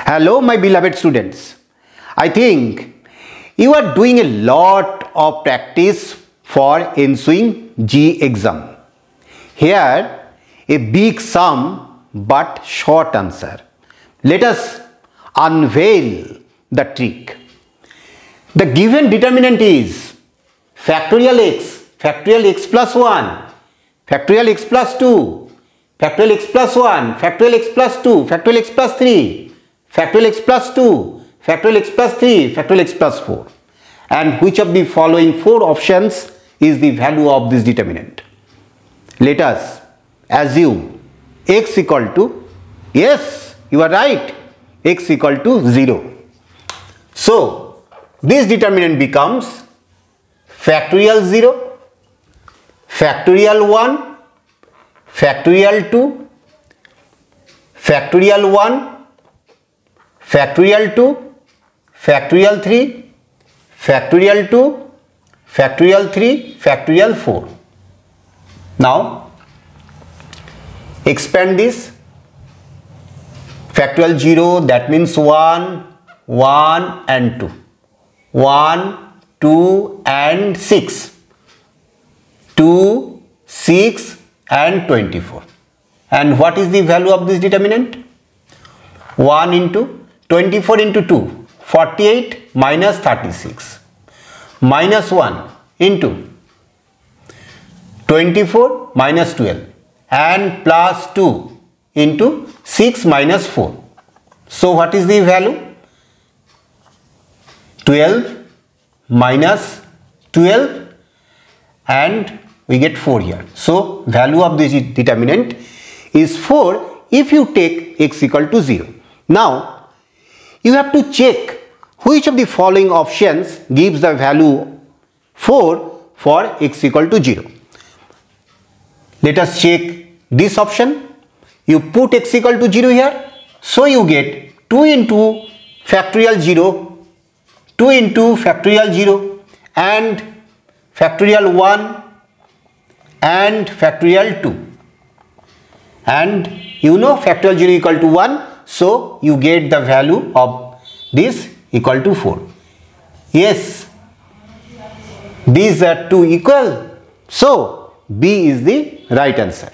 Hello my beloved students. I think you are doing a lot of practice for ensuing JEE exam. Here a big sum but short answer. Let us unveil the trick. The given determinant is factorial x plus 1, factorial x plus 2, factorial x plus 1, factorial x plus 2, factorial x plus 3, factorial x plus 2, factorial x plus 3, factorial x plus 4. And which of the following four options is the value of this determinant? Let us assume x equal to, yes, you are right, x equal to 0. So, this determinant becomes factorial 0, factorial 1, factorial 2, factorial 1, factorial 2, factorial 3, factorial 2, factorial 3, factorial 4. Now, expand this. Factorial 0, that means 1, 1 and 2. 1, 2 and 6. 2, 6 and 24. And what is the value of this determinant? 1 into 24 into 2, 48 minus 36. Minus 1 into 24 minus 12 and plus 2 into 6 minus 4. So what is the value? 12 minus 12 and we get 4 here. So value of this determinant is 4 if you take x equal to 0. Now you have to check which of the following options gives the value 4 for x equal to 0. Let us check this option. You put x equal to 0 here. So you get 2 into factorial 0, 2 into factorial 0 and factorial 1 and factorial 2. And you know factorial 0 equal to 1. So you get the value of this equal to 4. Yes, these are two equal. So B is the right answer.